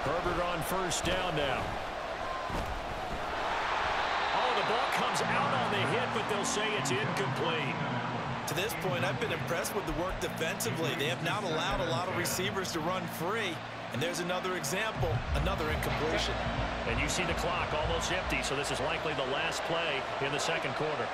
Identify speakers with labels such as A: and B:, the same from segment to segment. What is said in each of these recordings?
A: Herbert on first down now. Oh, the ball comes out on the hit, but they'll say it's incomplete.
B: To this point, I've been impressed with the work defensively. They have not allowed a lot of receivers to run free. And there's another example, another incompletion.
A: And you see the clock almost empty, so this is likely the last play in the second quarter.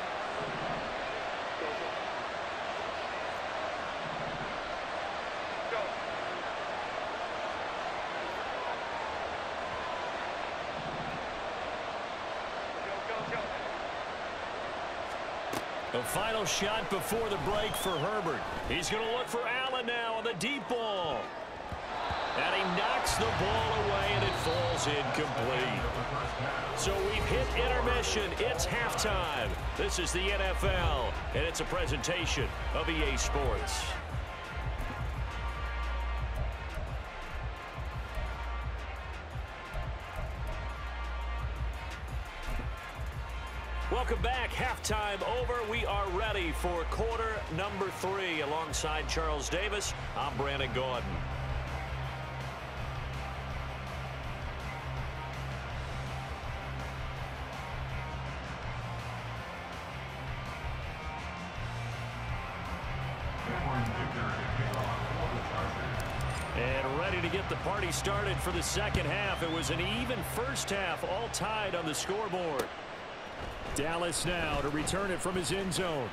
A: The final shot before the break for Herbert. He's going to look for Allen now on the deep ball. And he knocks the ball away, and it falls incomplete. So we've hit intermission. It's halftime. This is the NFL, and it's a presentation of EA Sports. Welcome back. Halftime over. We are ready for quarter number 3. Alongside Charles Davis, I'm Brandon Gaudin. And ready to get the party started for the second half. It was an even first half, all tied on the scoreboard. Dallas now to return it from his end zone.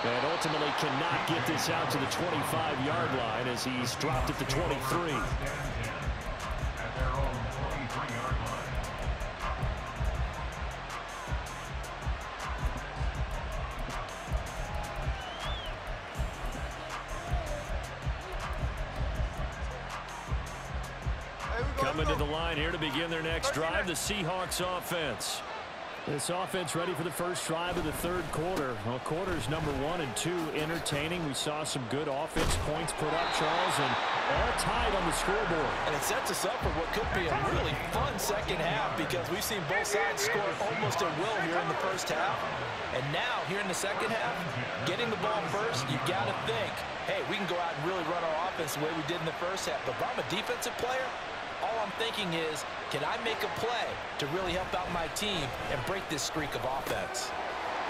A: And ultimately cannot get this out to the 25-yard line as he's dropped at the 23. Coming to the line here to begin their next drive, the Seahawks offense. This offense ready for the first drive of the third quarter. Well, quarters number 1 and 2 entertaining. We saw some good offense points put up, Charles, and all tied on the scoreboard.
B: And it sets us up for what could be a really fun second half because we've seen both sides score almost at will here in the first half. And now, here in the second half, getting the ball first, you got to think, hey, we can go out and really run our offense the way we did in the first half. But if I'm a defensive player, all I'm thinking is, can I make a play to really help out my team and break this streak of offense?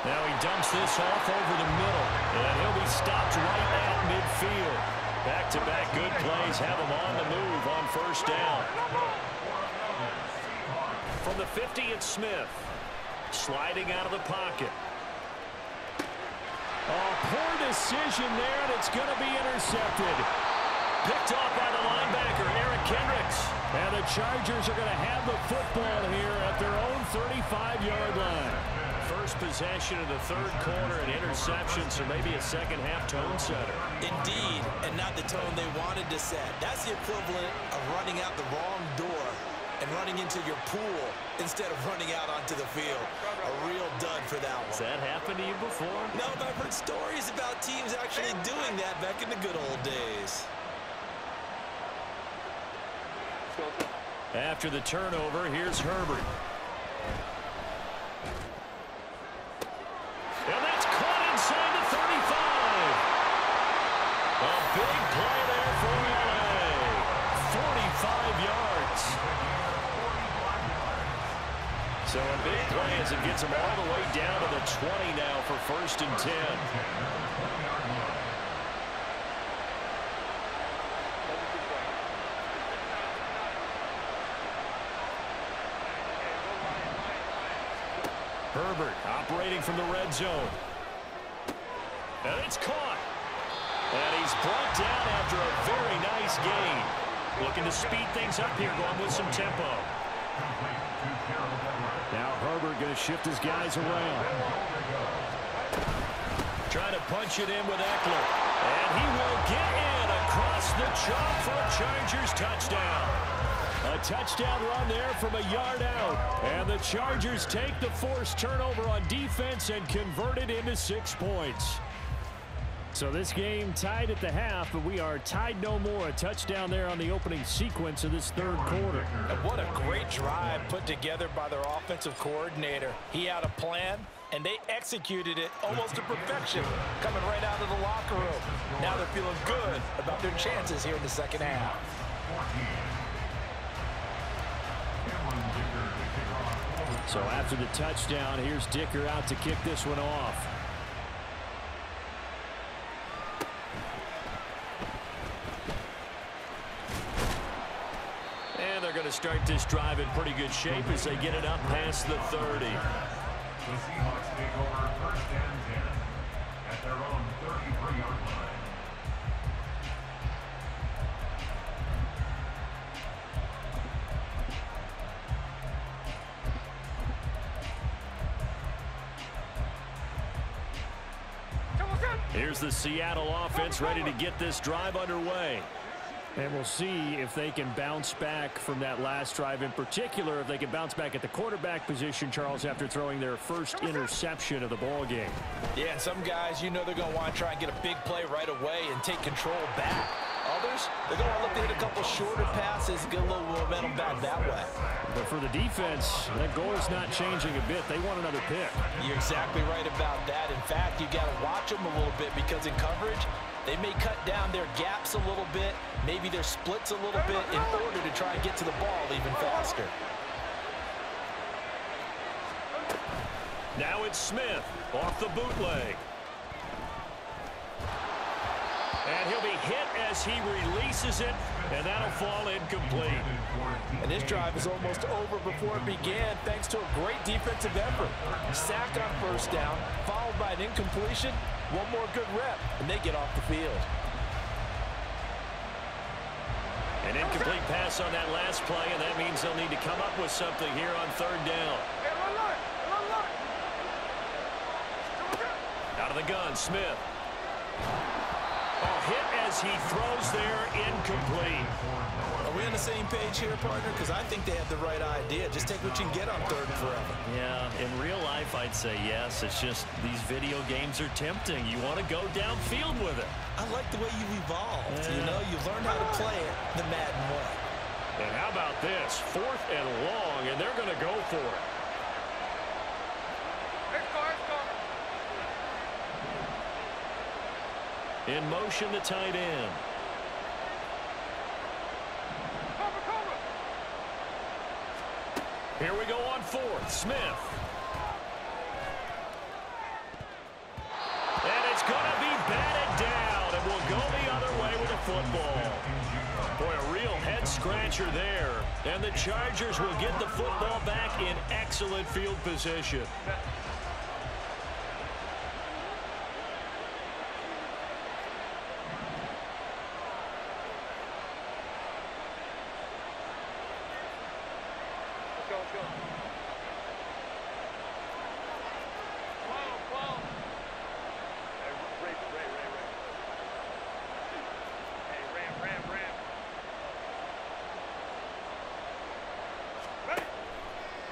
A: Now he dumps this off over the middle, and he'll be stopped right at midfield. Back-to-back good plays have him on the move on first down. From the 50, it's Smith. Sliding out of the pocket. Oh, poor decision there, and it's going to be intercepted. Picked off by the linebacker, Eric Kendricks. And the Chargers are going to have the football here at their own 35-yard line. First possession of the third quarter, an interception, so maybe a second-half tone setter.
B: Indeed, and not the tone they wanted to set. That's the equivalent of running out the wrong door and running into your pool instead of running out onto the field. A real dud for that one.
A: Has that happened to you before?
B: No, but I've heard stories about teams actually doing that back in the good old days.
A: After the turnover, here's Herbert. And that's caught inside the 35. A big play there for LA. 45 yards. So a big play as it gets him all the way down to the 20 now for first and 10. Herbert operating from the red zone. And it's caught. And he's brought down after a very nice gain. Looking to speed things up here, going with some tempo. Now Herbert going to shift his guys around. Trying to punch it in with Eckler. And he will get in across the chalk for a Chargers touchdown. A touchdown run there from a yard out. And the Chargers take the forced turnover on defense and convert it into 6 points. So this game tied at the half, but we are tied no more. A touchdown there on the opening sequence of this third quarter.
B: And what a great drive put together by their offensive coordinator. He had a plan, and they executed it almost to perfection, coming right out of the locker room. Now they're feeling good about their chances here in the second half.
A: So after the touchdown, here's Dicker out to kick this one off. And they're going to start this drive in pretty good shape as they get it up past the 30.
C: The Seahawks take over 1st and 10 at their own 33-yard line.
A: Here's the Seattle offense ready to get this drive underway. And we'll see if they can bounce back from that last drive, in particular if they can bounce back at the quarterback position, Charles, after throwing their first interception of the ball game.
B: Yeah, some guys, you know they're going to want to try and get a big play right away and take control back. Others, they're going to look to hit a couple shorter passes and get a little momentum back that way.
A: But for the defense, that goal is not changing a bit. They want another pick.
B: You're exactly right about that. In fact, you got to watch them a little bit because in coverage, they may cut down their gaps a little bit, maybe their splits a little bit in order to try and get to the ball even faster.
A: Now it's Smith off the bootleg. And he'll be hit as he releases it, and that'll fall incomplete.
B: And this drive is almost over before it began thanks to a great defensive effort. Sack on 1st down, followed by an incompletion, one more good rep, and they get off the field.
A: An incomplete pass on that last play, and that means they'll need to come up with something here on 3rd down. Out of the gun, Smith. Hit as he throws there, incomplete.
B: Are we on the same page here, partner? Because I think they have the right idea. Just take what you can get on 3rd and forever.
D: Yeah, in real life, I'd say yes. It's just these video games are tempting. You want to go downfield with it.
B: I like the way you evolved. Yeah. You know, you learned how to play it the Madden way.
A: And how about this? 4th and long, and they're going to go for it. In motion, the tight end. Here we go on 4th. Smith. And it's going to be batted down, and we'll go the other way with the football. Boy, a real head-scratcher there. And the Chargers will get the football back in excellent field position.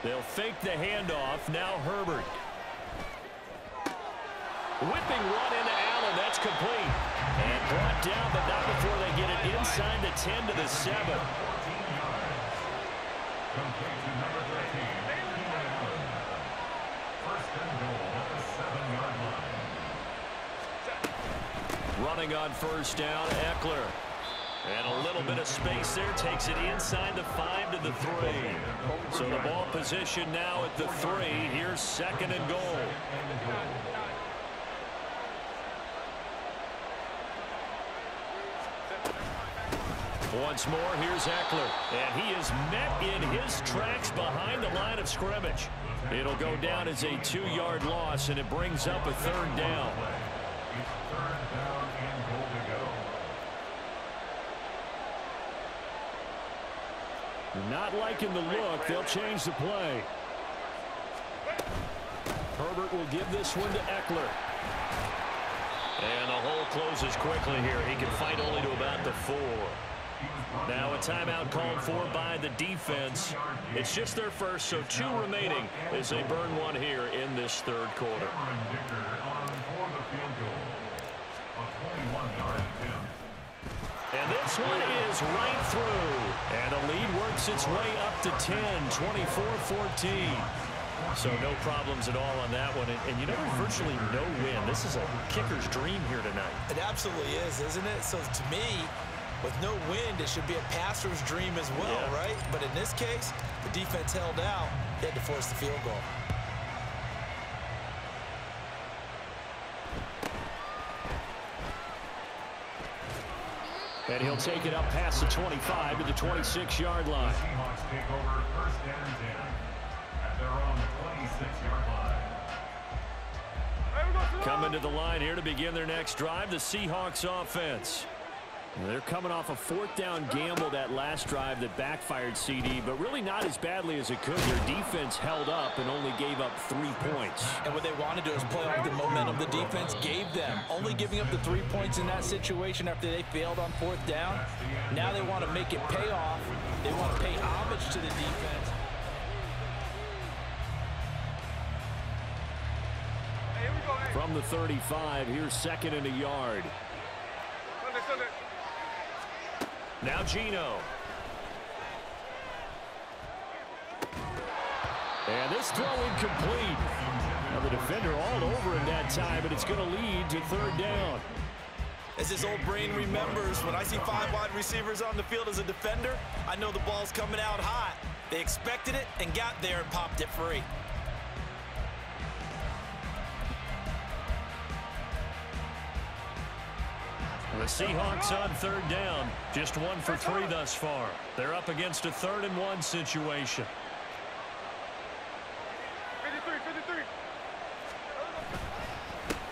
A: They'll fake the handoff. Now Herbert. Whipping one into Allen. That's complete. And brought down, but not before they get it inside the 10 to the 7.
C: Complete to number 13. First and goal at the 7-yard line.
A: Running on 1st down, Eckler. And a little bit of space there, takes it inside the 5 to the 3. So the ball position now at the 3. Here's 2nd and goal. Once more, here's Eckler. And he is met in his tracks behind the line of scrimmage. It'll go down as a 2-yard loss, and it brings up a 3rd down. Not liking the look. They'll change the play. Herbert will give this one to Eckler. And the hole closes quickly here. He can fight only to about the 4. Now a timeout called for by the defense. It's just their first, so 2 remaining as they burn one here in this 3rd quarter. And this one is right through. And the lead works its way up to 10, 24-14. So no problems at all on that one. And you know, there's virtually no win. This is a kicker's dream here tonight.
B: It absolutely is, isn't it? So to me, With no wind, it should be a passer's dream as well, right? But in this case, the defense held out. They had to force the field goal.
A: And he'll take it up past the 25 to the 26-yard line.
C: The Seahawks take over first and 10 at their own 26-yard line.
A: Coming to the line here to begin their next drive, the Seahawks offense. They're coming off a fourth down gamble that last drive that backfired, CD, but really not as badly as it could. Their defense held up and only gave up 3 points.
B: And what they want to do is play off the momentum the defense gave them. Only giving up the 3 points in that situation after they failed on fourth down. Now they want to make it pay off. They want to pay homage to the defense.
A: From the 35, here's second and a yard. Now Geno. And this throw incomplete. Now the defender all over him that time, but it's going to lead to third down.
B: As his old brain remembers, when I see 5 wide receivers on the field as a defender, I know the ball's coming out hot. They expected it and got there and popped it free.
A: The Seahawks on third down, just 1 for 3 thus far. They're up against a 3rd and 1 situation.
E: 53.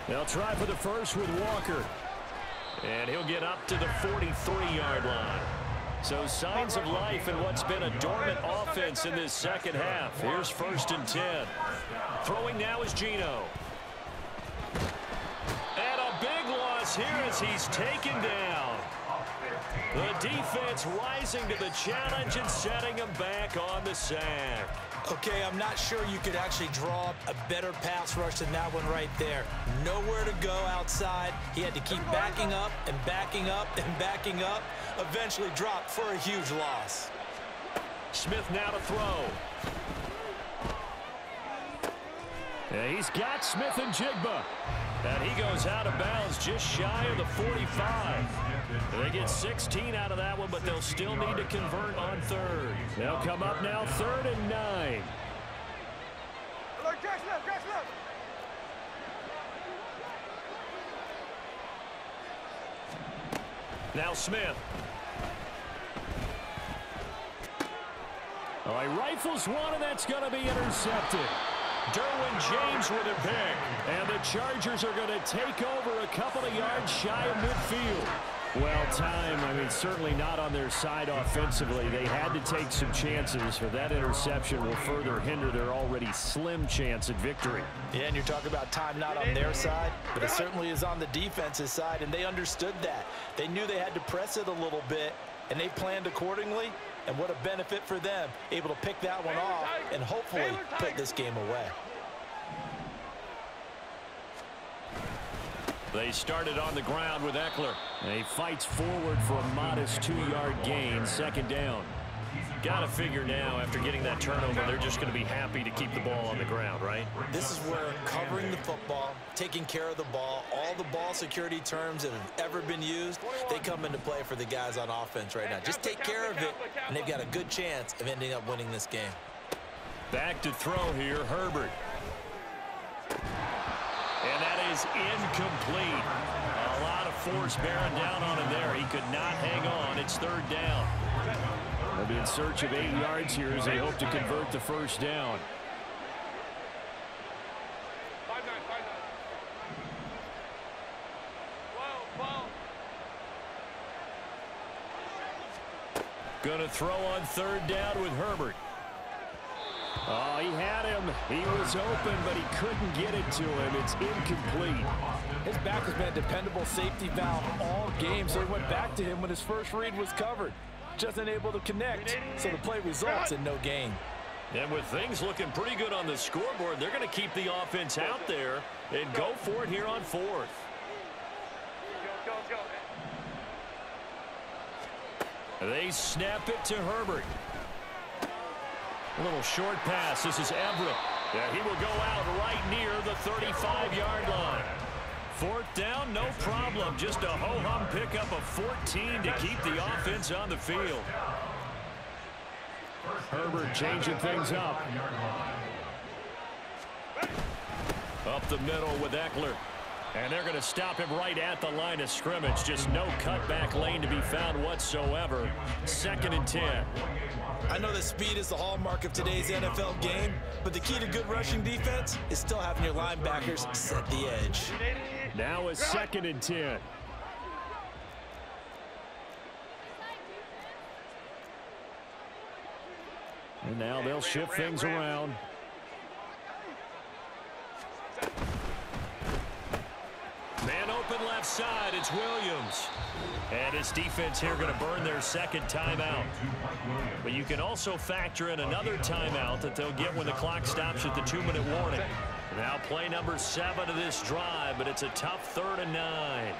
A: They'll try for the first with Walker. And he'll get up to the 43-yard line. So signs of life in what's been a dormant offense in this second half. Here's 1st and 10. Throwing now is Geno. And a big loss here as he's taken down. The defense rising to the challenge and setting him back on the sack.
B: Okay, I'm not sure you could actually draw up a better pass rush than that one right there. Nowhere to go outside. He had to keep backing up and backing up and backing up. Eventually dropped for a huge loss.
A: Smith now to throw. Yeah, he's got Smith and Jigba. And he goes out of bounds just shy of the 45. They get 16 out of that one, but they'll still need to convert on third. They'll come up now 3rd and 9. Now Smith. Oh, he rifles one, and that's going to be intercepted. Derwin James with a pick. And the Chargers are going to take over a couple of yards shy of midfield. Well, time, certainly not on their side offensively. They had to take some chances, for that interception will further hinder their already slim chance at victory.
B: Yeah, and you're talking about time not on their side, but it certainly is on the defense's side, and they understood that. They knew they had to press it a little bit, and they planned accordingly, and what a benefit for them, able to pick that one off and hopefully put this game away.
A: They started on the ground with Eckler. He fights forward for a modest 2-yard gain, 2nd down. Got to figure now, after getting that turnover, they're just going to be happy to keep the ball on the ground, right?
B: This is where covering the football, taking care of the ball, all the ball security terms that have ever been used, they come into play for the guys on offense right now. Just take care of it, and they've got a good chance of ending up winning this game.
A: Back to throw here, Herbert. And that is incomplete. A lot of force bearing down on him there. He could not hang on. It's 3rd down. They'll be in search of 8 yards here as they hope to convert the 1st down. Going to throw on 3rd down with Herbert. Oh, he had him. He was open, but he couldn't get it to him. It's incomplete.
B: His back has been a dependable safety valve all game, so he went back to him when his first read was covered. Just unable to connect, so the play results in no gain.
A: And with things looking pretty good on the scoreboard, they're going to keep the offense out there and go for it here on 4th. They snap it to Herbert. A little short pass. This is Everett. Yeah, he will go out right near the 35-yard line. 4th down, no problem. Just a ho-hum pickup of 14 to keep the offense on the field. Herbert changing things up. Up the middle with Eckler. And they're going to stop him right at the line of scrimmage. Just no cutback lane to be found whatsoever. 2nd and 10.
B: I know that speed is the hallmark of today's NFL game, but the key to good rushing defense is still having your linebackers set the edge.
A: Now a 2nd and 10. And now they'll shift things around. Man open left side, it's Williams. And his defense here going to burn their 2nd timeout. But you can also factor in another timeout that they'll get when the clock stops at the 2-minute warning. Now play number 7 of this drive, but it's a tough 3rd and 9.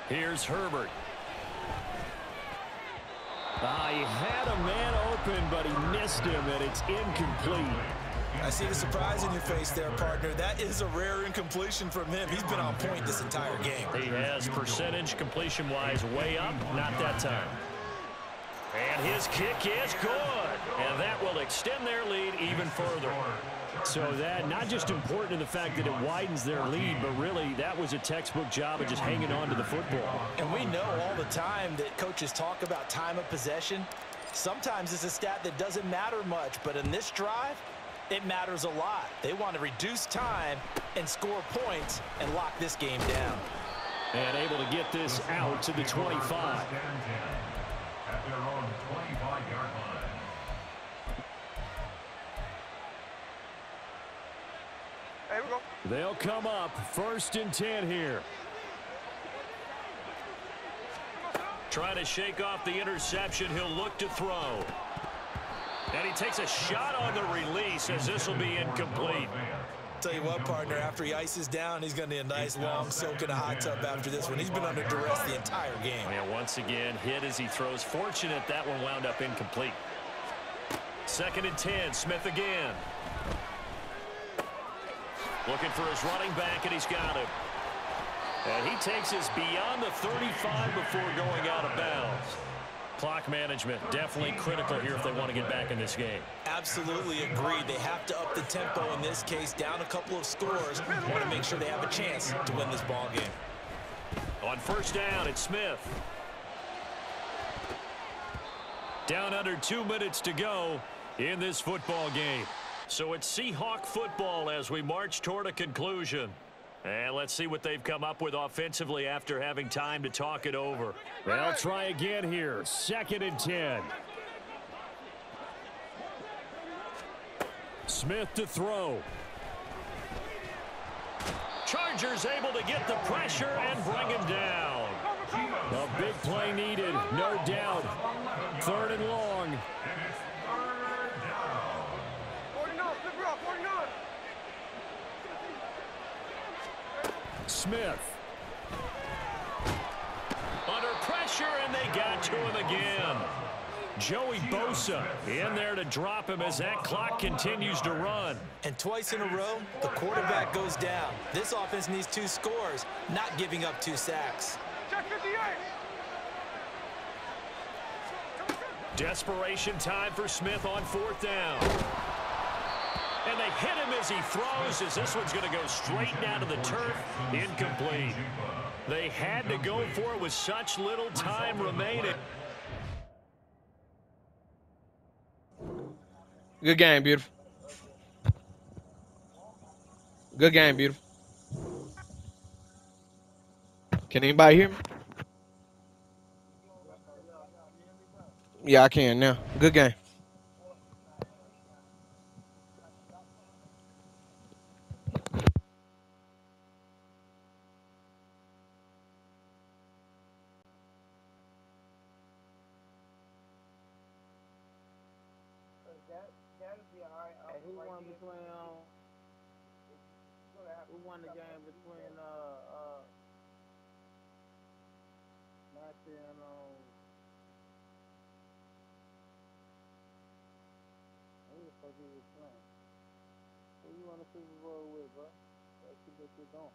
A: Here's Herbert. He had a man open, but he missed him, and it's incomplete.
B: I see the surprise in your face there, partner. That is a rare incompletion from him. He's been on point this entire game.
A: He has percentage completion-wise way up, not that time. And his kick is good, and that will extend their lead even further. So that not just important in the fact that it widens their lead, but really that was a textbook job of just hanging on to the football.
B: And we know all the time that coaches talk about time of possession. Sometimes it's a stat that doesn't matter much, but in this drive, it matters a lot. They want to reduce time and score points and lock this game down.
A: And able to get this out to the 25.
C: At their own 25-yard line.
A: They'll come up 1st and 10 here. Trying to shake off the interception. He'll look to throw. And he takes a shot on the release as this will be incomplete.
B: Tell you what, partner, after he ices down, he's going to need a nice long soak in a hot tub after this one. He's been under duress the entire game.
A: And once again, hit as he throws. Fortunate that one wound up incomplete. 2nd and 10, Smith again. Looking for his running back, and he's got him. And he takes us beyond the 35 before going out of bounds. Clock management definitely critical here if they want to get back in this game.
B: Absolutely agreed. They have to up the tempo in this case, down a couple of scores. Want to make sure they have a chance to win this ball game.
A: On 1st down, it's Smith. Down under 2 minutes to go in this football game. So it's Seahawk football as we march toward a conclusion. And let's see what they've come up with offensively after having time to talk it over. They'll try again here. 2nd and 10. Smith to throw. Chargers able to get the pressure and bring him down. A big play needed, no doubt. 3rd and long. Smith. Under pressure, and they got to him again. Joey Bosa in there to drop him as that clock continues to run.
B: And twice in a row, the quarterback goes down. This offense needs 2 scores, not giving up 2 sacks.
A: Desperation time for Smith on 4th down. And they hit him as he throws, as this one's going to go straight down to the turf. Incomplete. They had to go for it with such little time remaining.
E: Good game, beautiful. Good game, beautiful. Can anybody hear me? Yeah, I can now. Good game.
F: Who won the game between Matthew and like he was playing. Who you want to Super Bowl with, bro? Let's see what you're doing.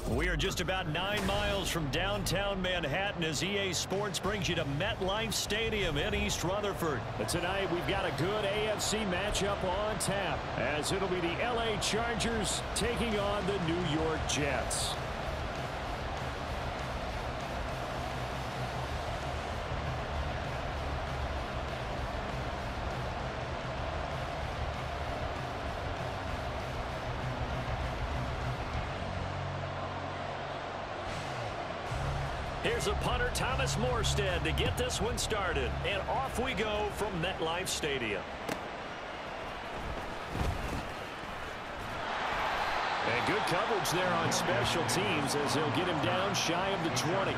A: We are just about 9 miles from downtown Manhattan as EA Sports brings you to MetLife Stadium in East Rutherford. But tonight we've got a good AFC matchup on tap as it'll be the LA Chargers taking on the New York Jets. Here's a punter, Thomas Morstead, to get this one started. And off we go from MetLife Stadium. And good coverage there on special teams as they'll get him down shy of the 20.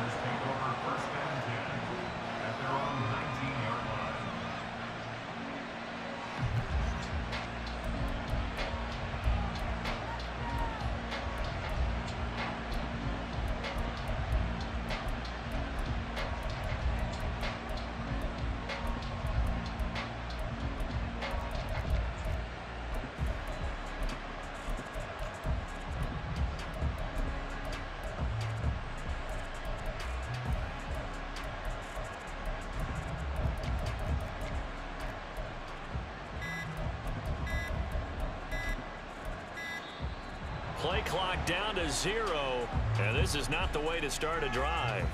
A: Play clock down to 0, and this is not the way to start a drive.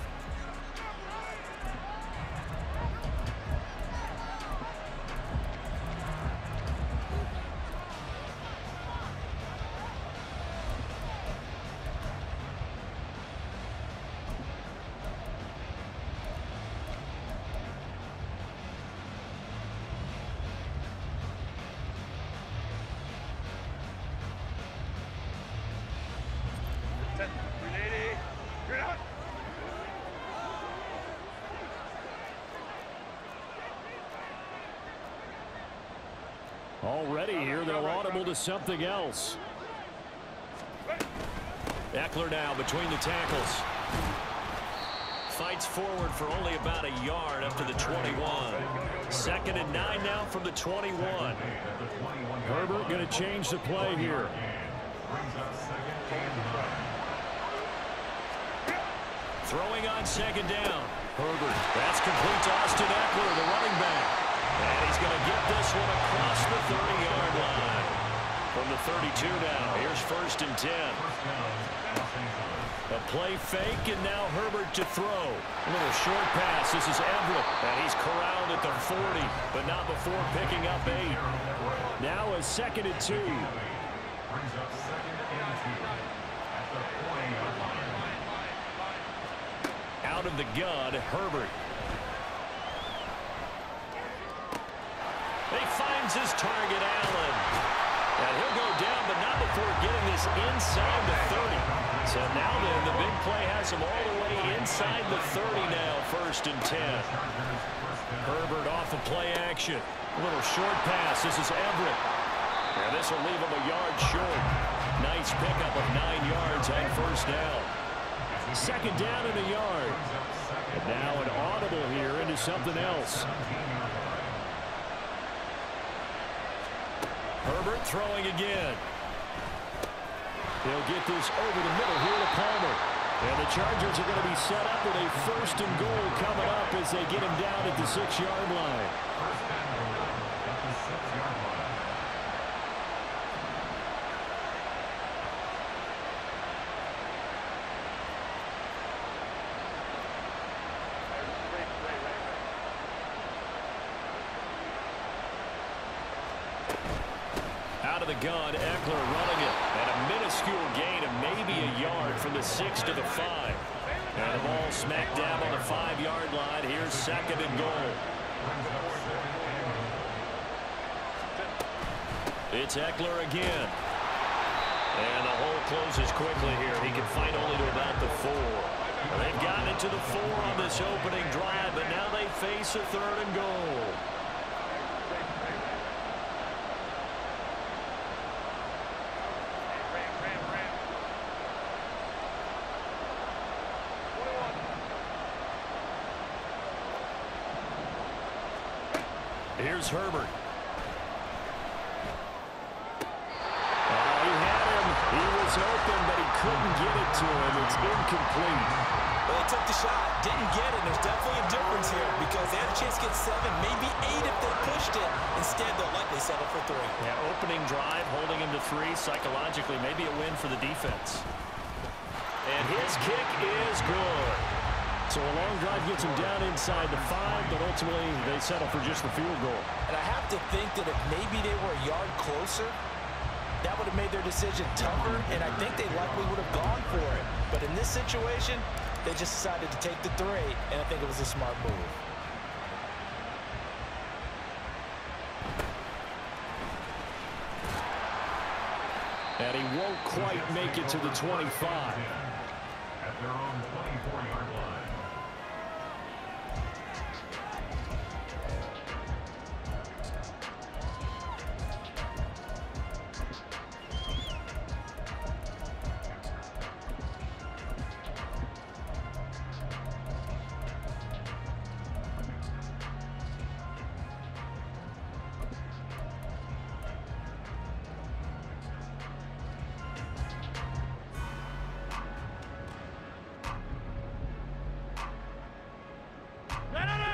A: Already here, they're audible to something else. Eckler now between the tackles. Fights forward for only about a yard up to the 21. 2nd and 9 now from the 21. Herbert going to change the play here. Throwing on 2nd down. Herbert. That's complete to Austin Eckler, the running back. And he's going to get this one across the 30-yard line. From the 32 now. Here's 1st and 10. A play fake, and now Herbert to throw. A little short pass. This is Everett, and he's corralled at the 40, but not before picking up 8. Now a 2nd and 2.
C: Brings up 2nd and 2 at the 40-yard line.
A: Out of the gun, Herbert. He finds his target, Allen. And he'll go down, but not before getting this inside the 30. So now then, the big play has him all the way inside the 30 now, 1st and 10. Herbert off of play action. A little short pass. This is Everett. And this will leave him a yard short. Nice pickup of 9 yards on 1st down. 2nd down and a yard. And now an audible here into something else. Herbert throwing again. They'll get this over the middle here to Palmer. And the Chargers are going to be set up with a 1st and goal coming up as they get him down at the 6-yard line. Out of the gun, Eckler running it. And a minuscule gain of maybe a yard from the 6 to the 5. And the ball smack dab on the 5-yard line. Here's 2nd and goal. It's Eckler again. And the hole closes quickly here. He can fight only to about the 4. They've gotten it to the 4 on this opening drive, but now they face a 3rd and goal. Here's Herbert. He had him. He was open, but he couldn't get it to him. It's incomplete.
B: Well, he took the shot, didn't get it. There's definitely a difference here because they had a chance to get 7, maybe 8 if they pushed it. Instead, they'll likely settle for 3.
A: Yeah, opening drive, holding him to 3. Psychologically, maybe a win for the defense. And his kick is good. So a long drive gets him down inside the 5, but ultimately they settle for just the field goal.
B: And I have to think that if maybe they were a yard closer, that would have made their decision tougher, and I think they likely would have gone for it. But in this situation, they just decided to take the 3, and I think it was a smart move.
A: And he won't quite make it to the 25.
C: At their own 24-yard line.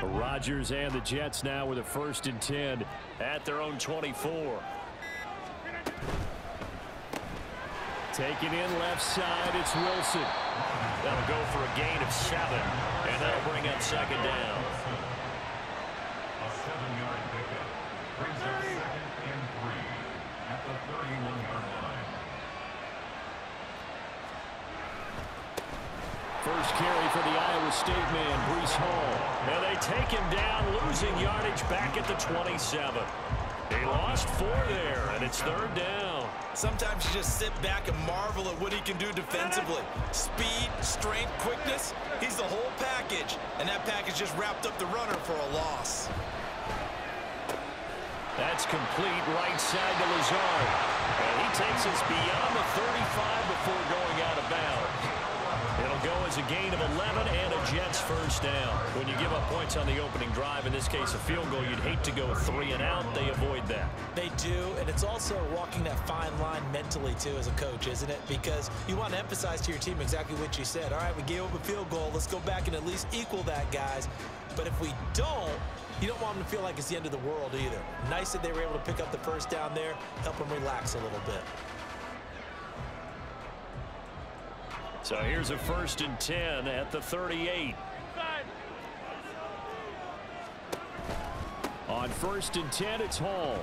A: Rodgers and the Jets now with a 1st and 10 at their own 24. Taking in left side, it's Wilson. That'll go for a gain of 7, and that'll bring up 2nd down.
C: A 7-yard pickup brings up 2nd and 3 at the 31-yard line.
A: First carry for the Iowa State man, Breece Hall. Now they take him down, losing yardage back at the 27. He lost 4 there, and it's 3rd down.
B: Sometimes you just sit back and marvel at what he can do defensively. Speed, strength, quickness, he's the whole package. And that package just wrapped up the runner for a loss.
A: That's complete right side to Lazard. And he takes us beyond the 35 before going out of bounds. It'll go as a gain of 11 and a Jets first down. When you give up points on the opening drive, in this case a field goal, you'd hate to go 3 and out. They avoid that.
B: They do, and it's also walking that fine line mentally, too, as a coach, isn't it? Because you want to emphasize to your team exactly what you said. All right, we gave up a field goal. Let's go back and at least equal that, guys. But if we don't, you don't want them to feel like it's the end of the world either. Nice that they were able to pick up the first down there, help them relax a little bit.
A: So here's a 1st and 10 at the 38. On 1st and 10, it's Hall.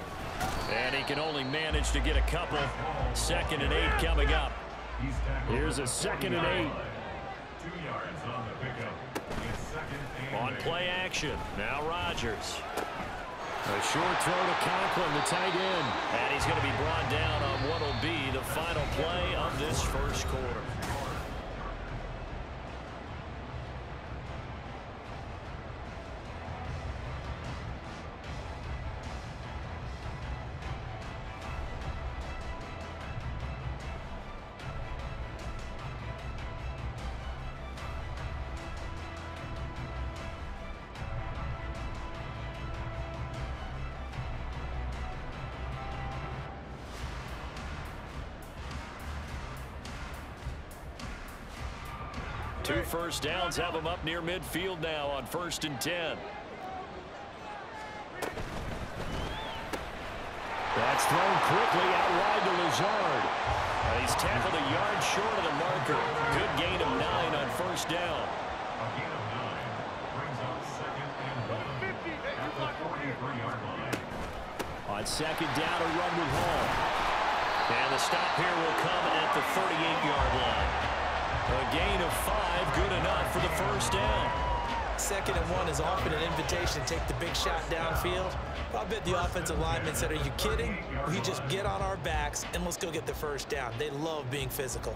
A: And he can only manage to get a couple. 2nd and 8 coming up. Here's a 2nd and 8.
C: 2 yards on the pickup. It's 2nd and
A: On play action. Now Rodgers. A short throw to Conklin, the tight end. And he's going to be brought down on what will be the final play of this first quarter. Two first downs have him up near midfield now on 1st and 10. That's thrown quickly out wide to Lazard. He's tackled a yard short of the marker. Good gain of 9 on 1st down.
C: A gain of 9 brings up 2nd and 1 at the 43-yard line.
A: On 2nd down, a run with Hall. And the stop here will come at the 38-yard line. A gain of 5, good enough for the first down.
B: 2nd and 1 is often an invitation to take the big shot downfield. I bet the offensive lineman said, are you kidding? We just get on our backs and let's go get the first down. They love being physical.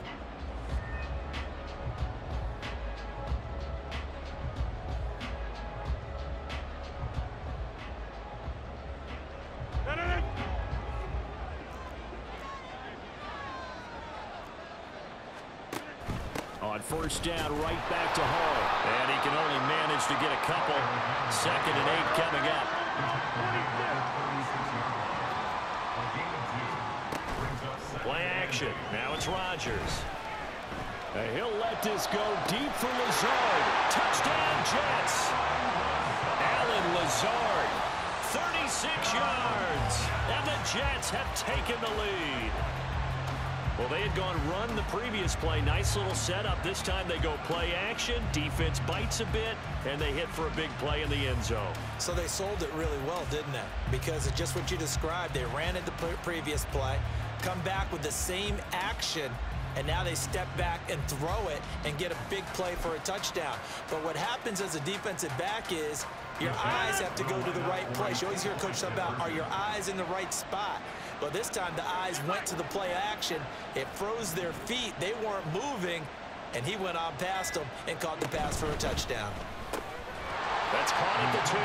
A: On 1st down, right back to Hall. And he can only manage to get a couple. 2nd and 8 coming up. Play action. Now it's Rodgers. And he'll let this go deep for Lazard. Touchdown, Jets. Alan Lazard, 36 yards. And the Jets have taken the lead. Well, they had gone run the previous play. Nice little setup. This time they go play action. Defense bites a bit, and they hit for a big play in the end zone.
B: So they sold it really well, didn't they? Because it's just what you described. They ran it the previous play, come back with the same action, and now they step back and throw it and get a big play for a touchdown. But what happens as a defensive back is your eyes have to go to the right place. You always hear Coach talk about, are your eyes in the right spot? Well, this time the eyes went to the play action. It froze their feet. They weren't moving, and he went on past them and caught the pass for a touchdown.
A: That's caught at the 2.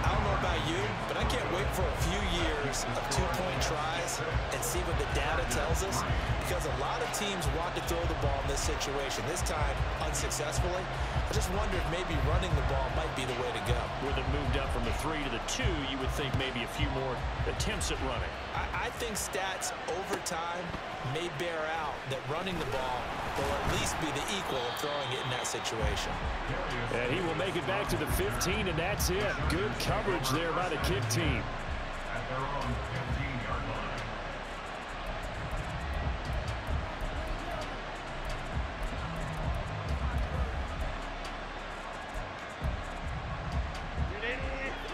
B: I don't know about you, but I can't wait for a few years of 2-point tries and see what the data tells us, because a lot of teams want to throw the ball in this situation. This time, unsuccessfully. I just wondered maybe running the ball might be the way to go.
A: With it moved up from the 3 to the 2, you would think maybe a few more attempts at running.
B: I think stats over time may bear out that running the ball will at least be the equal of throwing it in that situation.
A: And he will make it back to the 15, and that's it. Good coverage there by the kick team.
C: At their own 15-yard line.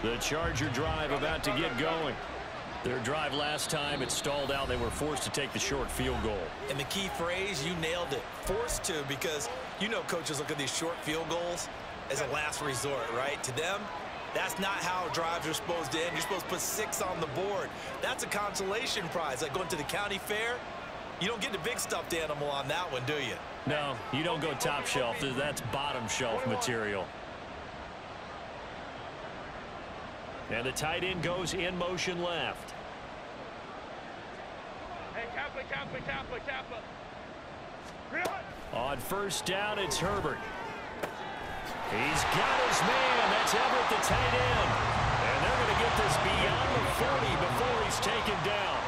A: The Charger drive about to get going. Their drive last time, it stalled out. They were forced to take the short field goal.
B: And the key phrase, you nailed it, forced to, because you know coaches look at these short field goals as a last resort, right? To them, that's not how drives are supposed to end. You're supposed to put 6 on the board. That's a consolation prize. Like going to the county fair, you don't get the big stuffed animal on that one, do you?
A: No, you don't go top shelf. That's bottom shelf material. And the tight end goes in motion left.
F: Hey, Kappa.
A: On first down, it's Herbert. He's got his man. That's Everett, the tight end. And they're going to get this beyond the 40 before he's taken down.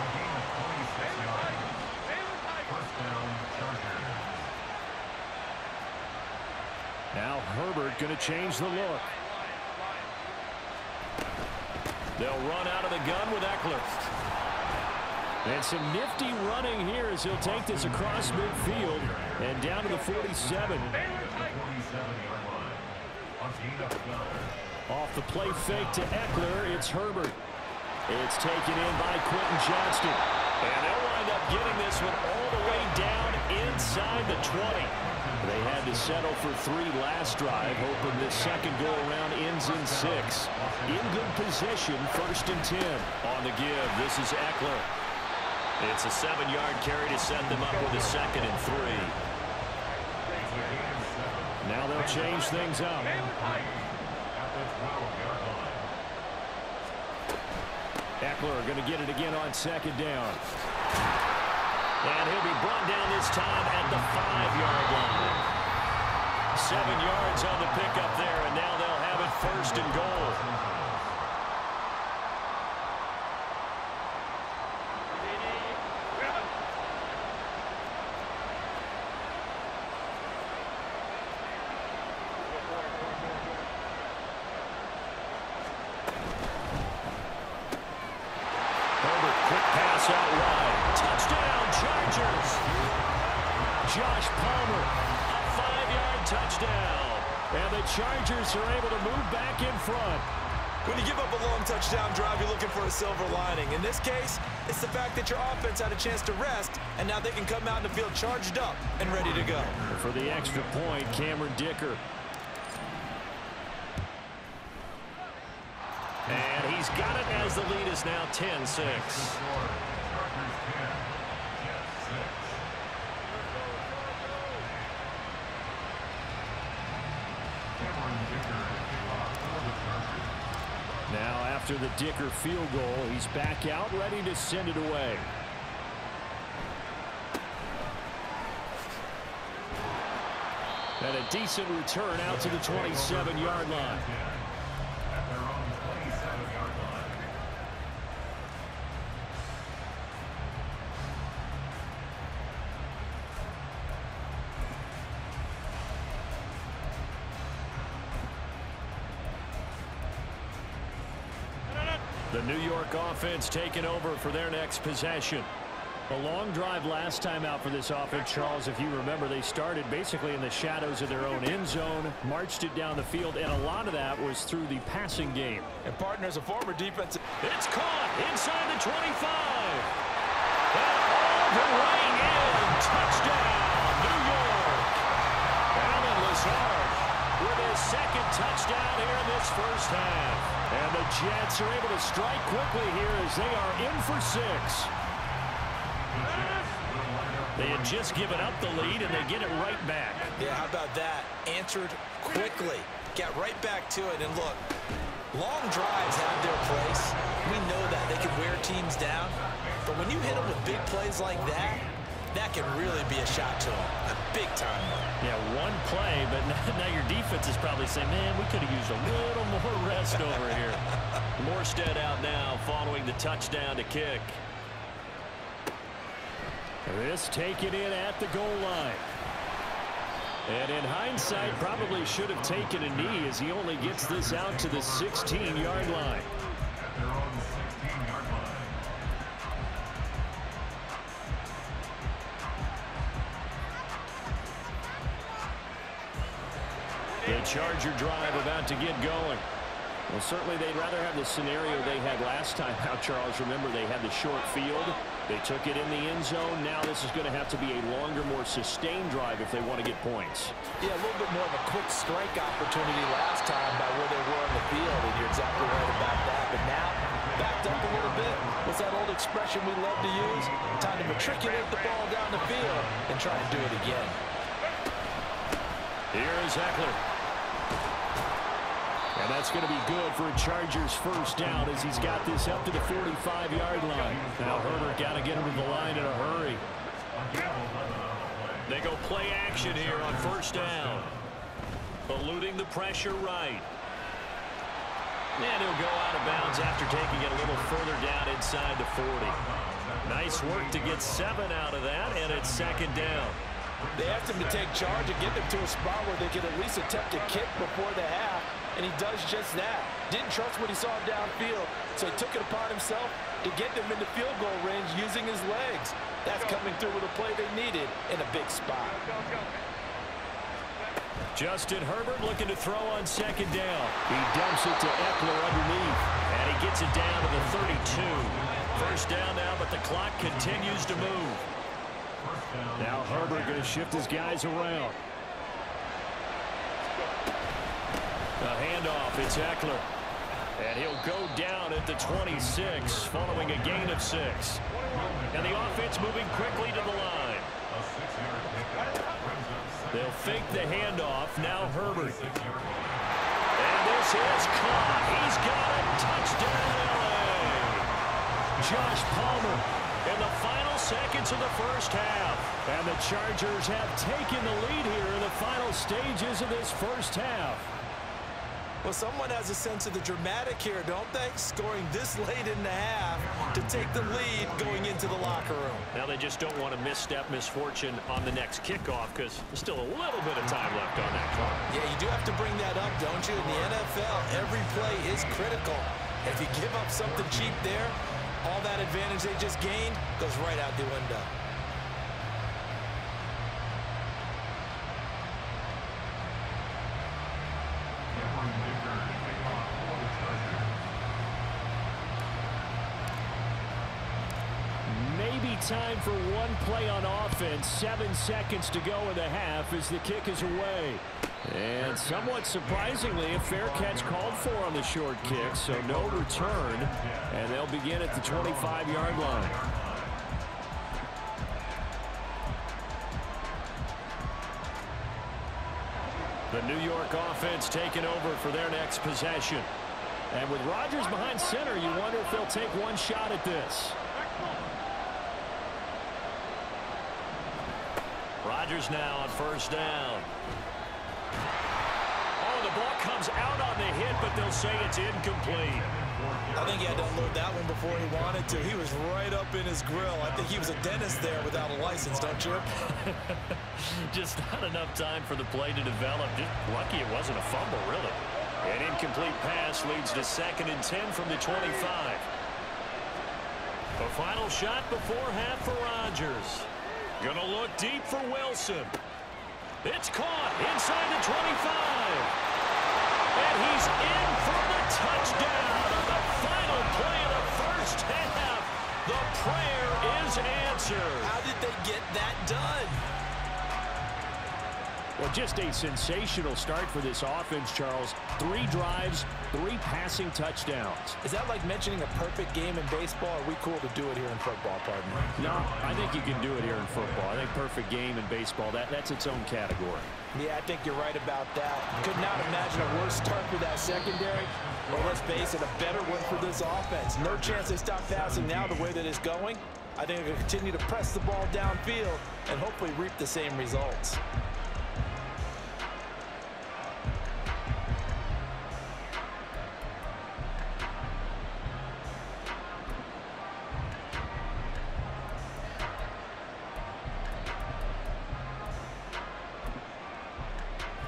A: Now Herbert going to change the look. They'll run out of the gun with Eckler. And some nifty running here as he'll take this across midfield and down to the 47. Off the play fake to Eckler, it's Herbert. It's taken in by Quentin Johnston. And they'll wind up getting this one all the way down inside the 20. They had to settle for 3 last drive, hoping this second go-around ends in 6. In good position, 1st and 10. On the give, this is Eckler. It's a 7-yard carry to set them up with a 2nd and 3. Now they'll change things up. Eckler going to get it again on 2nd down. And he'll be brought down this time at the 5-yard line. 7 yards on the pickup there, and now they'll have it 1st and goal. Josh Palmer, a 5-yard touchdown. And the Chargers are able to move back in front.
B: When you give up a long touchdown drive, you're looking for a silver lining. In this case, it's the fact that your offense had a chance to rest, and now they can come out in the field charged up and ready to go.
A: For the extra point, Cameron Dicker. And he's got it as the lead is now 10-6. Now after the Dicker field goal, he's back out ready to send it away. And a decent return out to the 27-yard line. The New York offense taking over for their next possession. A long drive last time out for this offense, Charles. If you remember, they started basically in the shadows of their own end zone, marched it down the field, and a lot of that was through the passing game.
B: And partners, a former defensive.
A: It's caught inside the 25. And all the way in. Touchdown, New York. Alan Lazard with his 2nd touchdown here in this first half. And the Jets are able to strike quickly here as they are in for 6. They had just given up the lead, and they get it right back.
B: Yeah, how about that? Answered quickly. Got right back to it. And look, long drives have their place. We know that. They can wear teams down. But when you hit them with big plays like that, that can really be a shot to them. A big time one.
D: Yeah, one play, but now your defense is probably saying, man, we could have used a little more rest over here.
A: Morstead out now following the touchdown to kick.
D: This taken in at the goal line. And in hindsight, probably should have taken a knee as he only gets this out to the 16-yard line.
A: The Charger drive about to get going.
D: Well, certainly they'd rather have the scenario they had last time out, Charles. Remember, they had the short field. They took it in the end zone. Now this is going to have to be a longer, more sustained drive if they want to get points.
B: Yeah, a little bit more of a quick strike opportunity last time by where they were on the field, and you're exactly right about that. But now, backed up a little bit. What's that old expression we love to use? Time to matriculate the ball down the field and try and do it again.
A: Here is Eckler. And
D: And that's going to be good for a Chargers first down as he's got this up to the 45-yard line. Now Herbert got to get him to the line in a hurry.
A: They go play action here on first down. Eluding the pressure right. And he'll go out of bounds after taking it a little further down inside the 40. Nice work to get 7 out of that, and it's second down.
B: They asked him to take charge and get them to a spot where they could at least attempt a kick before the half, and he does just that. Didn't trust what he saw downfield, so he took it upon himself to get them into field goal range using his legs. That's coming through with a play they needed in a big spot.
A: Justin Herbert looking to throw on second down. He dumps it to Eckler underneath, and he gets it down to the 32. First down now, but the clock continues to move.
D: Now Herbert going to shift his guys around.
A: The handoff, it's Eckler. And he'll go down at the 26 following a gain of 6. And the offense moving quickly to the line. They'll fake the handoff. Now Herbert. And this is caught. He's got a touchdown, LA. Josh Palmer in the final seconds of the first half. And the Chargers have taken the lead here in the final stages of this first half.
B: Well, someone has a sense of the dramatic here, don't they? Scoring this late in the half to take the lead going into the locker room.
A: Now they just don't want to misstep misfortune on the next kickoff because there's still a little bit of time left on that clock.
B: Yeah, you do have to bring that up, don't you? In the NFL, every play is critical. If you give up something cheap there, all that advantage they just gained goes right out the window.
D: Time for one play on offense. 7 seconds to go in the half as the kick is away. And somewhat surprisingly, a fair catch called for on the short kick, so no return. And they'll begin at the 25-yard line.
A: The New York offense taking over for their next possession.
D: And with Rodgers behind center, you wonder if they'll take one shot at this.
A: Rodgers now on first down. Oh, the ball comes out on the hit, but they'll say it's incomplete.
B: I think he had to unload that one before he wanted to. He was right up in his grill. I think he was a dentist there without a license, don't you?
A: Just not enough time for the play to develop. Just lucky it wasn't a fumble, really. An incomplete pass leads to 2nd and 10 from the 25. A final shot before half for Rodgers. Gonna look deep for Wilson. It's caught inside the 25. And he's in for the touchdown on the final play of the first half. The prayer is answered.
B: How did they get that done?
D: Well, just a sensational start for this offense, Charles. 3 drives, 3 passing touchdowns.
B: Is that like mentioning a perfect game in baseball? Or are we cool to do it here in football, pardon me?
D: No, I think you can do it here in football. I think perfect game in baseball, that's its own category.
B: Yeah, I think you're right about that. Could not imagine a worse start for that secondary. Or let's face it, a better one for this offense. No chance they stop passing now the way that it's going. I think they'll continue to press the ball downfield and hopefully reap the same results.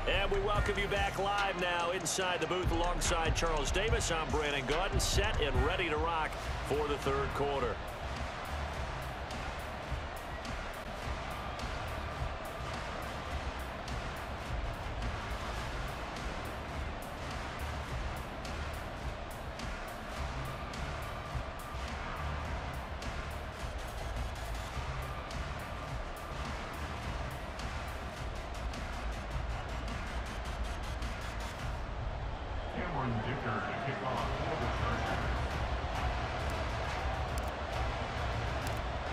A: And we welcome you back live now inside the booth alongside Charles Davis. I'm Brandon Gaudin, set and ready to rock for the third quarter.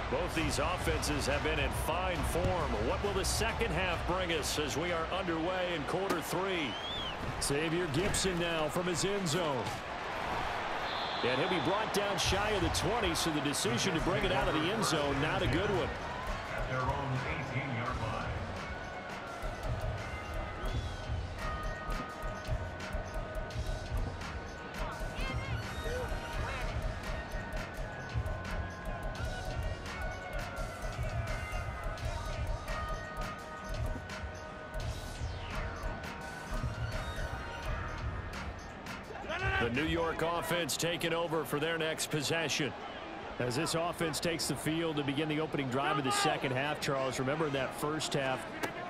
A: Both these offenses have been in fine form. What will the second half bring us as we are underway in quarter 3? Xavier Gibson now from his end zone. And he'll be brought down shy of the 20, so the decision to bring it out of the end zone, not a good one.
C: At their own 18-yard line.
A: The New York offense taking over for their next possession. As this offense takes the field to begin the opening drive of the second half, Charles, remember that first half,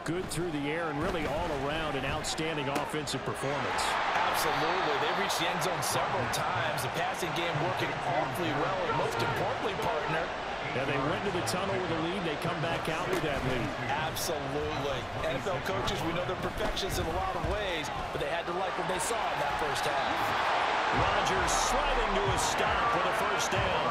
A: good through the air and really all around an outstanding offensive performance.
B: Absolutely. They reached the end zone several times. The passing game working awfully well, and most importantly, partner,
A: yeah, they went to the tunnel with a lead. They come back out with that lead.
B: Absolutely. NFL coaches, we know they're perfectionists in a lot of ways, but they had to like what they saw in that first half.
A: Rodgers sliding to a stop with a first down.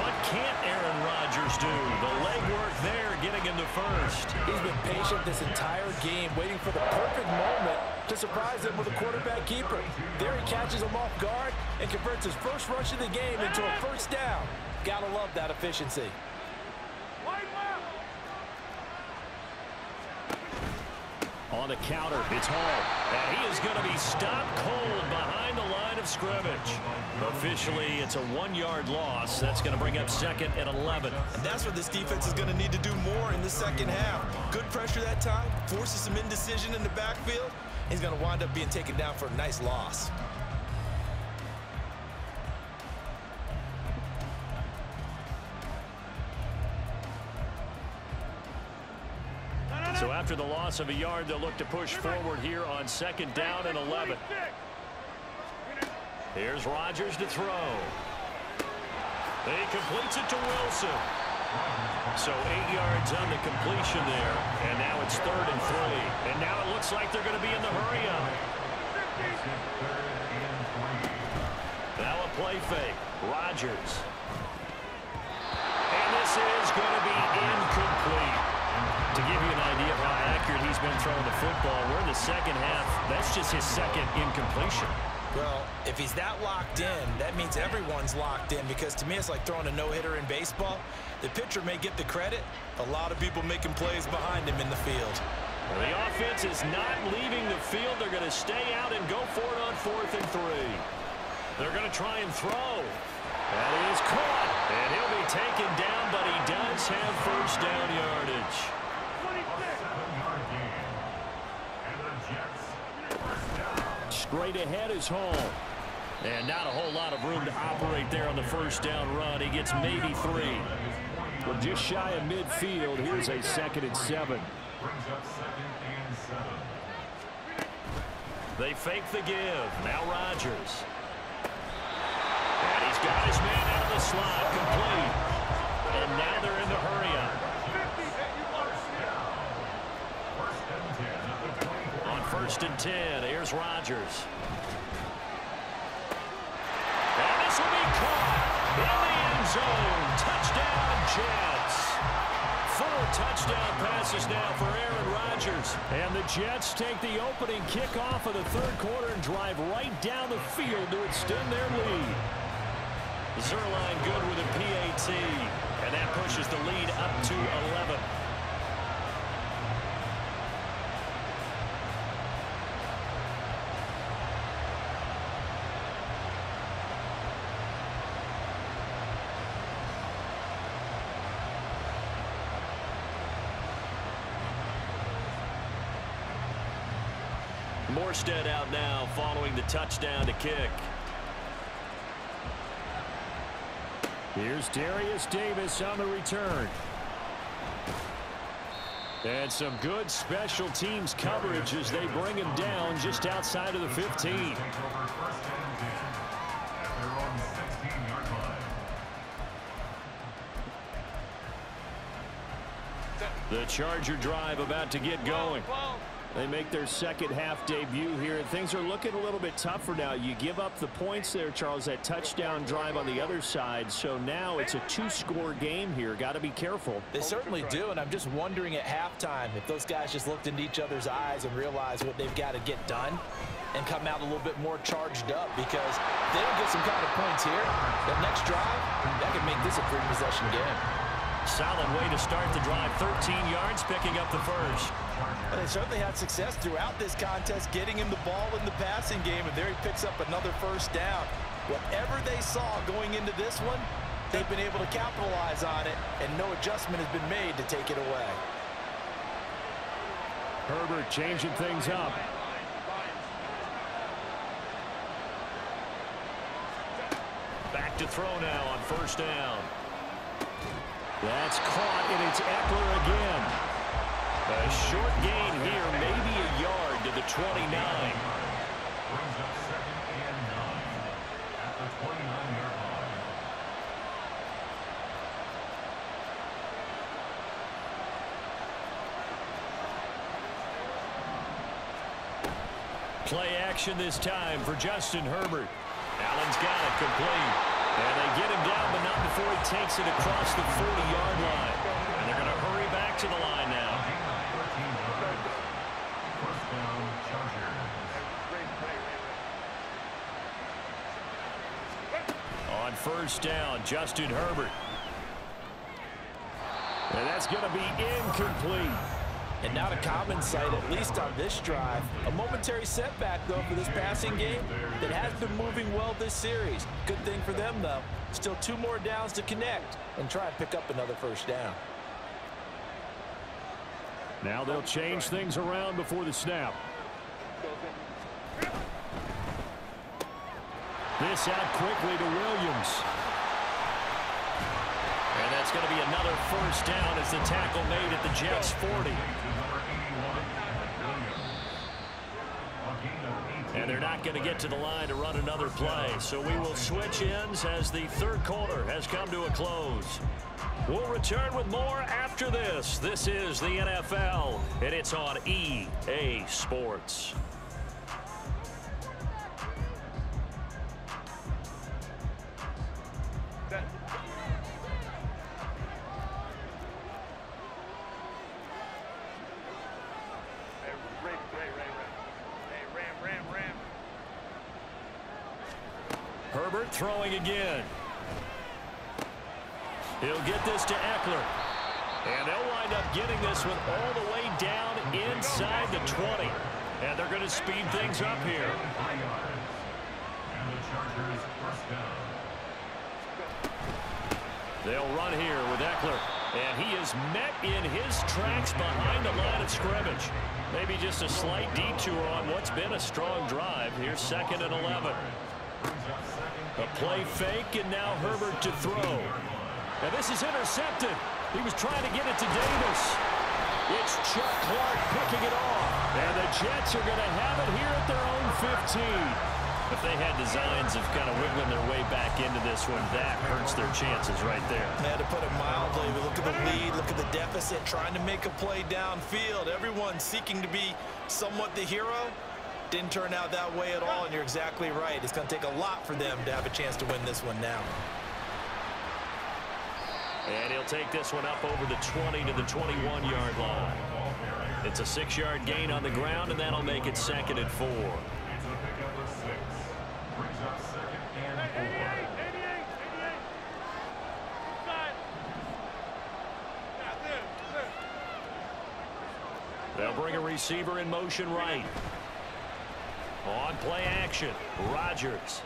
A: What can't Aaron Rodgers do? The legwork there getting him to first.
B: He's been patient this entire game, waiting for the perfect moment to surprise him with a quarterback keeper. There he catches him off guard and converts his first rush of the game into a first down. Gotta love that efficiency.
A: On the counter, it's Hall. And he is going to be stopped cold behind the line of scrimmage. Officially, it's a 1-yard loss. That's going to bring up second and 11.
B: And that's what this defense is going to need to do more in the second half. Good pressure that time, forces some indecision in the backfield. He's going to wind up being taken down for a nice loss.
A: So after the loss of a yard, they'll look to push forward here on second down and 11. Here's Rodgers to throw. He completes it to Wilson. So 8 yards on the completion there, and now it's 3rd and 3. And now it looks like they're going to be in the hurry-up. Now a play fake. Rodgers. And this is going to be incomplete. To give you an idea of how accurate he's been throwing the football, we're in the second half. That's just his second incompletion.
B: Well, if he's that locked in, that means everyone's locked in, because to me it's like throwing a no-hitter in baseball. The pitcher may get the credit. A lot of people making plays behind him in the field.
A: Well, the offense is not leaving the field. They're going to stay out and go for it on 4th and 3. They're going to try and throw. That is caught, and he'll be taken down, but he does have first down yardage. Straight ahead is Hall. And not a whole lot of room to operate there on the first down run. He gets maybe 3. Well, just shy of midfield. Here's a 2nd and 7. They fake the give. Now Rodgers. And he's got his man out of the slot, complete. And now they're in the hurry-up. On 1st and 10, here's Rodgers. And this will be caught in the end zone. Touchdown, Jets. 4 touchdown passes now for Aaron Rodgers. And the Jets take the opening kickoff of the 3rd quarter and drive right down the field to extend their lead. Zerline good with a PAT. And that pushes the lead up to 11. Morstead out now following the touchdown to kick. Here's Darius Davis on the return. And some good special teams coverage as they bring him down just outside of the 15. The Charger drive about to get going.
D: They make their second half debut here, and things are looking a little bit tougher now. You give up the points there, Charles, that touchdown drive on the other side, so now it's a two-score game here. Got to be careful.
B: They certainly do, and I'm just wondering at halftime if those guys just looked into each other's eyes and realized what they've got to get done and come out a little bit more charged up, because if they don't get some kind of points here, that next drive, that could make this a three-possession game.
D: Solid way to start the drive. 13 yards, picking up the first.
B: Well, they certainly had success throughout this contest, getting him the ball in the passing game, and there he picks up another first down. Whatever they saw going into this one, they've been able to capitalize on it, and no adjustment has been made to take it away.
D: Herbert changing things up. Back to throw now on first down. That's caught, and it's Eckler again. A short gain here, maybe a yard to the 29.
C: Brings up 2nd and 9 at the 29-yard line.
D: Play action this time for Justin Herbert. Allen's got it complete. And they get him down, but not before he takes it across the 40-yard line. And they're going to hurry back to the line now.
C: First down, Chargers.
D: On first down, Justin Herbert. And that's going to be incomplete.
B: And not a common sight, at least on this drive. A momentary setback, though, for this passing game that has been moving well this series. Good thing for them, though. Still 2 more downs to connect and try and pick up another first down.
D: Now they'll change things around before the snap. This out quickly to Williams. And that's going to be another first down as the tackle made at the Jets' 40. And they're not going to get to the line to run another play. So we will switch ends as the third quarter has come to a close. We'll return with more after this. This is the NFL, and it's on EA Sports. Herbert throwing again. He'll get this to Eckler. And they'll wind up getting this one all the way down inside the 20. And they're going to speed things up here.
C: And the Chargers first down.
D: They'll run here with Eckler. And he is met in his tracks behind the line of scrimmage. Maybe just a slight detour on what's been a strong drive. Here's 2nd and 11. A play fake, and now Herbert to throw. And this is intercepted. He was trying to get it to Davis. It's Chuck Clark picking it off. And the Jets are going to have it here at their own 15. If they had designs of kind of wiggling their way back into this one, that hurts their chances right there.
B: Man, to put it mildly, look at the lead, look at the deficit, trying to make a play downfield. Everyone seeking to be somewhat the hero. Didn't turn out that way at all, and you're exactly right. It's going to take a lot for them to have a chance to win this one now.
D: And he'll take this one up over the 20 to the 21-yard line. It's a 6-yard gain on the ground, and that'll make it 2nd and 4. They'll bring a receiver in motion right. On play action, Rodgers.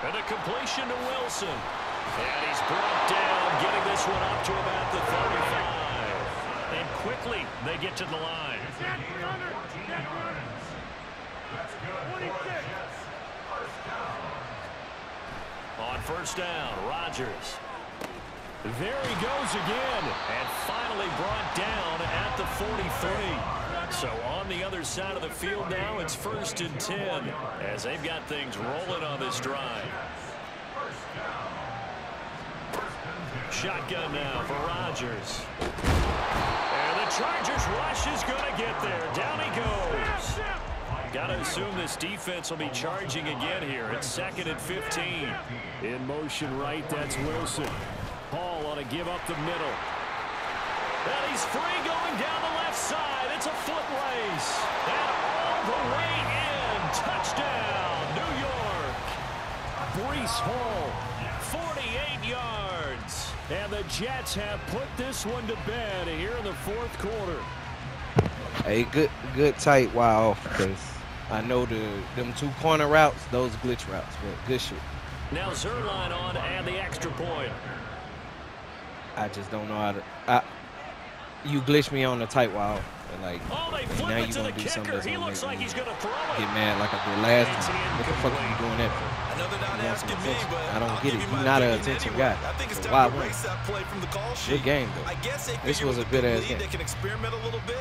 D: And a completion to Wilson. And he's brought down, getting this one up to about the 35. And quickly, they get to the line. On first down, Rodgers. There he goes again. And finally brought down at the 43. So on the other side of the field now, it's 1st and 10 as they've got things rolling on this drive.
A: shotgun now for Rodgers. And the Chargers rush is going to get there. Down he goes. Got to assume this defense will be charging again here. It's 2nd and 15.
D: In motion right, that's Wilson. Hall ought to give up the middle.
A: And he's free going down the left side. It's a foot race. And all the way in. Touchdown, New York.
D: Breece Hall.
A: 48 yards.
D: And the Jets have put this one to bed here in the 4th quarter.
E: A good tight wide off because I know them 2 corner routes, those glitch routes, but good shit.
A: Now Zerline on and the extra point.
E: I just don't know how to. You glitch me on the tight wide, and like now you gonna do something that's gonna make me get mad like I did last time. What the fuck are you doing that for?
B: I know they're not asking me, but
E: I don't get it.
B: you
E: You're not an attention guy.
B: I think it's
E: So
B: time
E: why
B: to erase that play from the call sheet.
E: Good game though.
B: I guess
E: This was a good ass game.
B: They can experiment a little bit,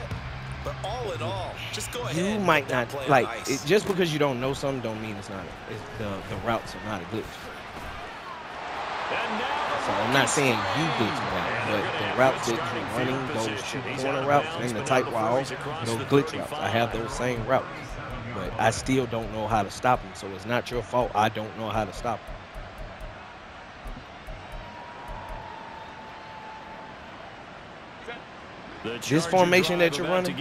B: but all in all, just go ahead.
E: You might not like it, just because you don't know something don't mean it's not. The routes are not a glitch. So I'm not saying you glitch me out, but the routes that you're running, those 2 corner routes and the tight wiles, those glitch routes. I have those same routes, but I still don't know how to stop them. So it's not your fault. I don't know how to stop them. This formation that you're running,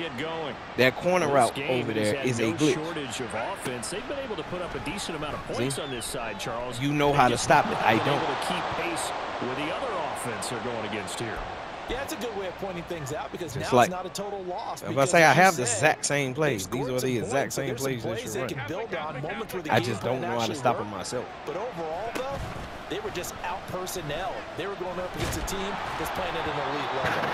E: that corner route over there is a glitch.
D: Shortage of offense. They've been able to put up a decent amount of points on this side, Charles.
E: You know how to stop it. I don't.
D: Able to keep pace with the other offense they're going against here.
B: Yeah, it's a good way of pointing things out because
E: it's
B: now
E: like,
B: it's not a total loss.
E: If I say I have the exact same plays, these are the exact same plays that you're running. I just don't know how to stop them myself.
B: But overall, though, they were just out personnel. They were going up against a team that's playing at an elite level.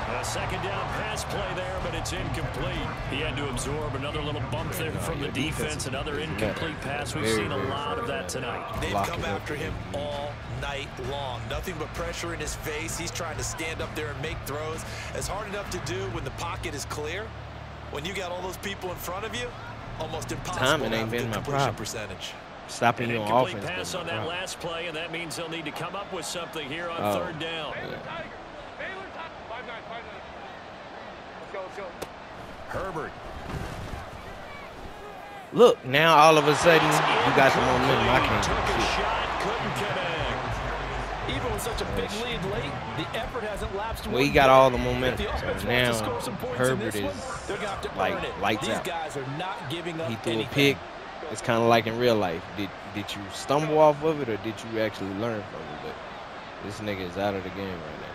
A: A 2nd down pass play there, but it's incomplete. He had to absorb another little bump there from the defense. Another incomplete pass. We've seen a lot of that tonight.
B: They've come after him all night long. Nothing but pressure in his face. He's trying to stand up there and make throws. It's hard enough to do when the pocket is clear. When you got all those people in front of you, almost impossible.
E: Timing ain't been my problem.
B: Percentage.
E: Stopping you on offense.
A: Pass on that last play, and that means they'll need to come up with something here on 3rd down.
E: Yeah.
A: Herbert.
E: Look, now all of a sudden you got the momentum. I can't
A: Took
E: do
A: a
E: shit.
A: shot, couldn't connect.
B: Even with such a big lead late, the effort hasn't lapsed.
E: Well, he got all the momentum. So now Herbert is like lights out. He threw a pick. It's kind of like in real life. Did you stumble off of it or did you actually learn from it? But this nigga is out of the game right now.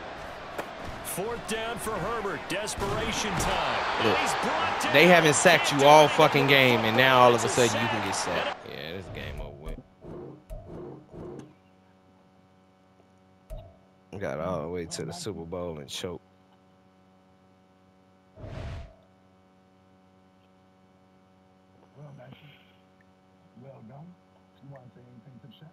A: 4th down for Herbert. Desperation time.
E: Look, they haven't sacked you all fucking game, and now all of a sudden you can get sacked. Yeah, this game over with. Got all the way to the Super Bowl and choked.
C: Well done. You want to say anything to the chat?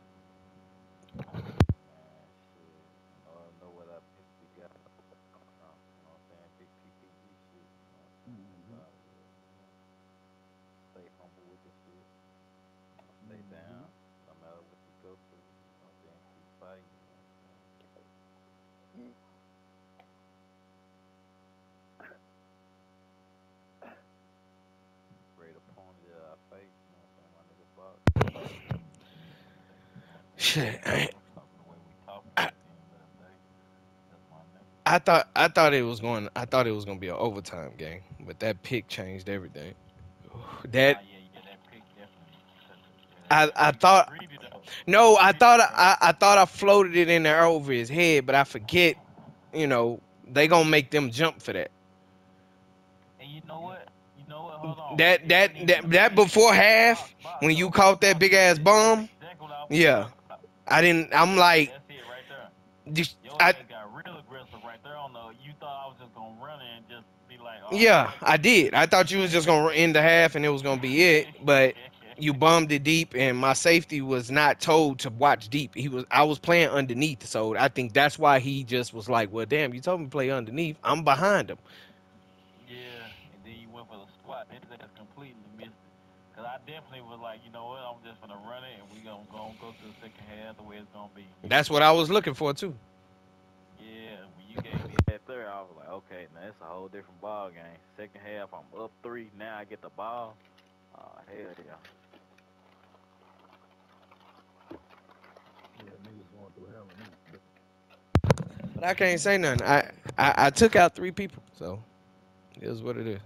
E: Shit. I thought it was gonna be an overtime game, but that pick changed everything. That I thought I floated it in there over his head, but I forget, you know, they gonna make them jump for that.
G: And you know what? Hold on.
E: That before half, when you caught that big ass bomb, yeah, I'm like,
G: That's it right there.
E: just,
G: Your ass got real aggressive right there on the. You thought I was just gonna run it and just be like, oh,
E: yeah, I did. I thought you was just gonna end the half and it was gonna be it, but you bummed it deep, and my safety was not told to watch deep. I was playing underneath, so I think that's why he just was like, well, damn, you told me to play underneath. I'm behind him.
G: Yeah, and then you went for the squat. His ass completely missed it. Cause I definitely was like, you know what? I'm just gonna run it, and we gonna go to the second half the way it's gonna be.
E: That's what I was looking for too.
G: Yeah, when you gave me that third, I was like, okay, now it's a whole different ball game. Second half, I'm up 3. Now I get the ball. Oh, hell yeah.
E: But I can't say nothing. I took out 3 people, so it is what it is.